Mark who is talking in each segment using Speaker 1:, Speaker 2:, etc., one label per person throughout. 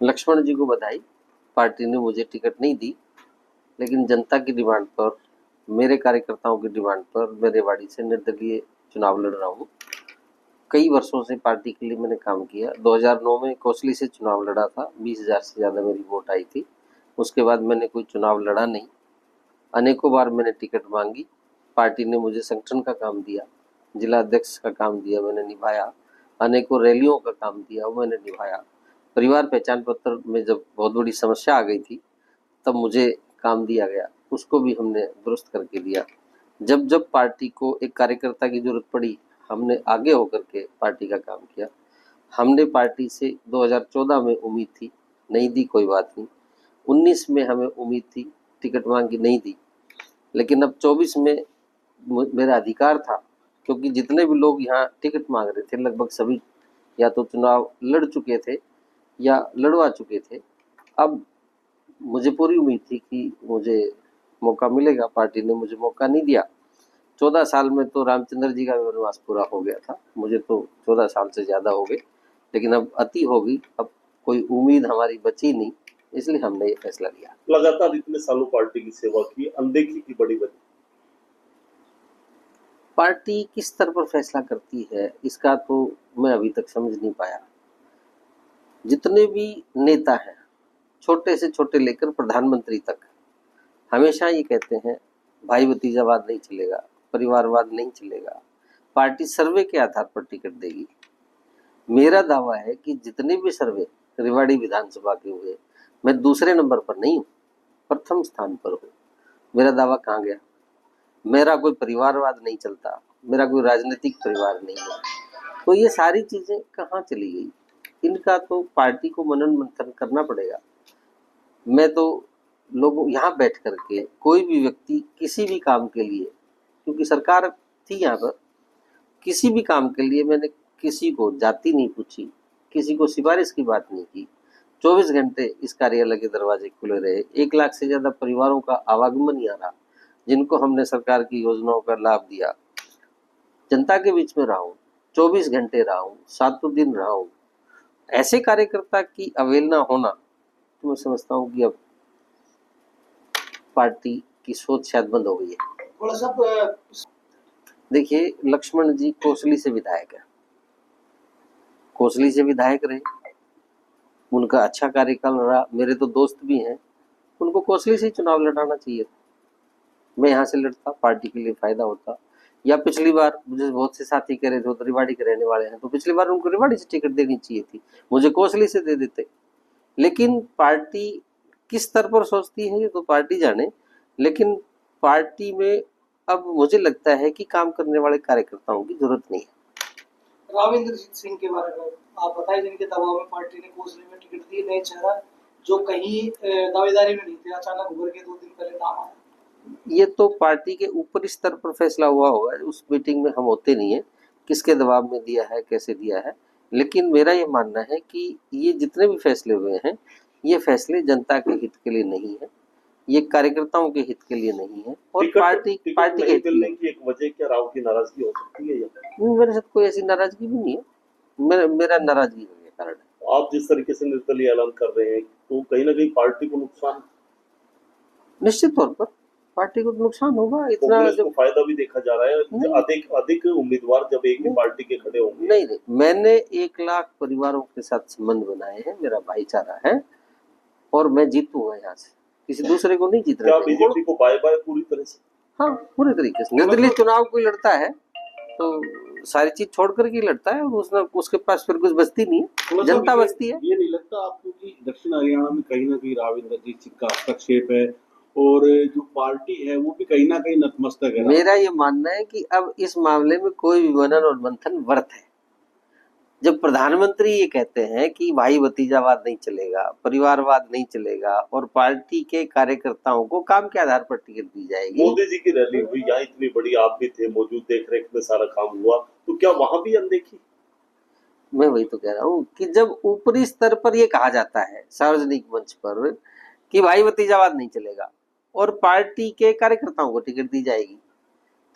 Speaker 1: लक्ष्मण जी को बधाई। पार्टी ने मुझे टिकट नहीं दी, लेकिन जनता की डिमांड पर, मेरे कार्यकर्ताओं की डिमांड पर मैं रेवाड़ी से निर्दलीय चुनाव लड़ रहा हूँ। कई वर्षों से पार्टी के लिए मैंने काम किया। 2009 में कोसली से चुनाव लड़ा था, 20,000 से ज़्यादा मेरी वोट आई थी। उसके बाद मैंने कोई चुनाव लड़ा नहीं। अनेकों बार मैंने टिकट मांगी, पार्टी ने मुझे संगठन का काम दिया, जिला अध्यक्ष का काम दिया, मैंने निभाया। अनेकों रैलियों का काम दिया, वो मैंने निभाया। परिवार पहचान पत्र में जब बहुत बड़ी समस्या आ गई थी, तब मुझे काम दिया गया, उसको भी हमने दुरुस्त करके दिया। जब जब पार्टी को एक कार्यकर्ता की जरूरत पड़ी, हमने आगे होकर के पार्टी का काम किया। हमने पार्टी से 2014 में उम्मीद थी, नहीं दी कोई बात नहीं। 19 में हमें उम्मीद थी, टिकट मांगी, नहीं दी। लेकिन अब 24 में मेरा अधिकार था, क्योंकि जितने भी लोग यहाँ टिकट मांग रहे थे लगभग सभी या तो चुनाव लड़ चुके थे या लड़वा चुके थे। अब मुझे पूरी उम्मीद थी कि मुझे मौका मिलेगा, पार्टी ने मुझे मौका नहीं दिया। 14 साल में तो रामचंद्र जी का वनवास पूरा हो गया था, मुझे तो 14 साल से ज़्यादा हो गए, लेकिन अब अति हो गई, अब कोई उम्मीद हमारी बची नहीं, इसलिए हमने ये फैसला लिया।
Speaker 2: लगातार इतने सालों पार्टी की सेवा की, अनदेखी की बड़ी वजह?
Speaker 1: पार्टी किस स्तर पर फैसला करती है इसका तो मैं अभी तक समझ नहीं पाया। जितने भी नेता हैं, छोटे से छोटे लेकर प्रधानमंत्री तक, हमेशा ये कहते हैं भाई भतीजावाद नहीं चलेगा, परिवारवाद नहीं चलेगा, पार्टी सर्वे के आधार पर टिकट देगी। मेरा दावा है कि जितने भी सर्वे रेवाड़ी विधानसभा के हुए, मैं दूसरे नंबर पर नहीं हूँ, प्रथम स्थान पर हूँ। मेरा दावा कहाँ गया? मेरा कोई परिवारवाद नहीं चलता, मेरा कोई राजनीतिक परिवार नहीं है, तो ये सारी चीजें कहाँ चली गई? इनका तो पार्टी को मनन मंथन करना पड़ेगा। मैं तो लोगों यहाँ बैठ करके कोई भी व्यक्ति किसी भी काम के लिए, क्योंकि सरकार थी यहाँ पर, किसी भी काम के लिए मैंने किसी को जाति नहीं पूछी, किसी को सिफारिश की बात नहीं की। 24 घंटे इस कार्यालय के दरवाजे खुले रहे। 1 लाख से ज्यादा परिवारों का आवागमन यहाँ रहा, जिनको हमने सरकार की योजनाओं का लाभ दिया। जनता के बीच में रहा हूँ, 24 घंटे रहा हूँ, 7 दिन रहा हूँ। ऐसे कार्यकर्ता की अवहेलना होना, तो मैं समझता हूँ कि अब पार्टी की सोच शायद बंद हो गई है। देखिए, लक्ष्मण जी कोसली से विधायक है, कोसली से विधायक रहे, उनका अच्छा कार्यकाल रहा। मेरे तो दोस्त भी हैं, उनको कोसली से चुनाव लड़ाना चाहिए था। मैं यहाँ से लड़ता, पार्टी के लिए फायदा होता। या पिछली बार मुझे बहुत से साथी कह रहे थे, वो तो रेवाड़ी के रहने वाले हैं, तो पिछली बार उनको रेवाड़ी से टिकट देनी चाहिए थी, मुझे कोसली से दे देते। लेकिन पार्टी किस स्तर पर सोचती है ये तो पार्टी जाने, लेकिन पार्टी में अब मुझे लगता है कि काम करने वाले कार्यकर्ताओं की जरूरत नहीं है।
Speaker 3: राविंद्र सिंह के बारे में आप बताइए, जिनके दबाव में पार्टी ने कोसली में टिकट दी, नए चेहरा जो कहीं दावेदारी में नहीं थे, अचानक उभर के 2 दिन पहले नाम आया।
Speaker 1: ये तो पार्टी के ऊपरी स्तर पर फैसला हुआ होगा, उस मीटिंग में हम होते नहीं है, किसके दबाव में दिया है, कैसे दिया है। लेकिन मेरा ये मानना है कि ये जितने भी फैसले हुए हैं, ये फैसले जनता के हित के लिए नहीं है, ये कार्यकर्ताओं के हित के लिए नहीं है, और पार्टी के हित के लिए।
Speaker 2: एक वजह क्या राव की नाराजगी हो सकती है?
Speaker 1: मेरे साथ कोई ऐसी नाराजगी भी नहीं है, मेरा नाराजगी का कारण है।
Speaker 2: आप जिस तरीके से निर्दलीय ऐलान कर रहे हैं, तो कहीं ना कहीं पार्टी को नुकसान,
Speaker 1: निश्चित तौर पर पार्टी को नुकसान होगा। इतना
Speaker 2: जब फायदा भी देखा जा रहा है, अधिक उम्मीदवार जब एक ही पार्टी के खड़े होंगे।
Speaker 1: नहीं, मैंने 1 लाख परिवारों के साथ संबंध बनाए हैं, मेरा भाईचारा है, और मैं जीतूंगा यहाँ से, किसी दूसरे को नहीं जीतना।
Speaker 2: क्या बीजेपी को बाय बाय पूरी तरह से?
Speaker 1: हाँ, पूरे तरीके से। निर्दलीय चुनाव कोई लड़ता है तो सारी चीज छोड़ कर के लड़ता है, और उसके पास फिर कुछ बचती नहीं है, जनता बचती है।
Speaker 4: ये नहीं लगता आपको कि दक्षिण हरियाणा में कहीं ना कहीं राव इंद्रजीत सिंह का हस्तक्षेप है, और जो पार्टी है वो भी कहीं ना कहीं नतमस्तक है?
Speaker 1: मेरा ये मानना है कि अब इस मामले में कोई भी मनन और मंथन व्यर्थ है। जब प्रधानमंत्री ये कहते हैं कि भाई भतीजावाद नहीं चलेगा, परिवारवाद नहीं चलेगा, और पार्टी के कार्यकर्ताओं को काम के आधार पर टिकट दी जाएगी।
Speaker 2: मोदी जी की रैली हुई, यहाँ इतनी बड़ी, आप भी थे मौजूद, देख रेख में सारा काम हुआ, तो क्या वहां भी अनदेखी?
Speaker 1: मैं वही तो कह रहा हूँ कि जब ऊपरी स्तर पर ये कहा जाता है सार्वजनिक मंच पर कि भाई भतीजावाद नहीं चलेगा और पार्टी के कार्यकर्ताओं को टिकट दी जाएगी,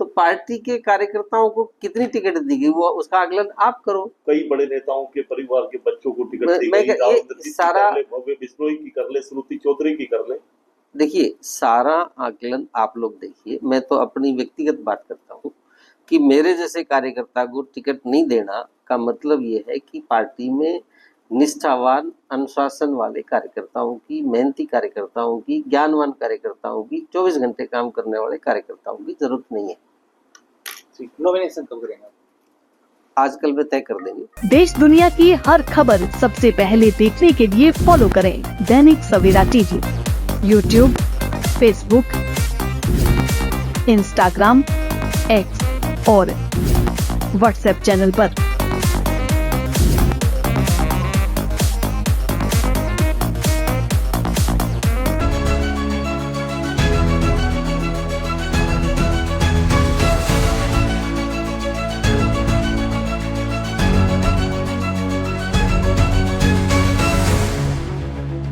Speaker 1: तो पार्टी के कार्यकर्ताओं को कितनी टिकट दी गई वो उसका आकलन आप करो।
Speaker 2: कई बड़े नेताओं के परिवार के बच्चों को टिकट दी
Speaker 1: मैं
Speaker 2: गई, राव
Speaker 1: ये
Speaker 2: इंद्रजीत की
Speaker 1: सारा
Speaker 2: कर ले, भव्य बिश्नोई की कर ले, श्रुति चौधरी की कर ले।
Speaker 1: देखिए सारा आकलन आप लोग देखिए, मैं तो अपनी व्यक्तिगत बात करता हूँ कि मेरे जैसे कार्यकर्ता को टिकट नहीं देना का मतलब ये है कि पार्टी में निष्ठावान अनुशासन वाले कार्यकर्ताओं की, मेहनती कार्यकर्ताओं की, ज्ञानवान कार्यकर्ताओं की, 24 घंटे काम करने वाले कार्यकर्ताओं की जरूरत नहीं है।
Speaker 5: नॉमिनेशन कब करेंगे?
Speaker 1: आजकल में तय कर देंगे।
Speaker 6: देश दुनिया की हर खबर सबसे पहले देखने के लिए फॉलो करें Dainik Savera TV, YouTube, Facebook, Instagram, X और व्हाट्सएप चैनल पर।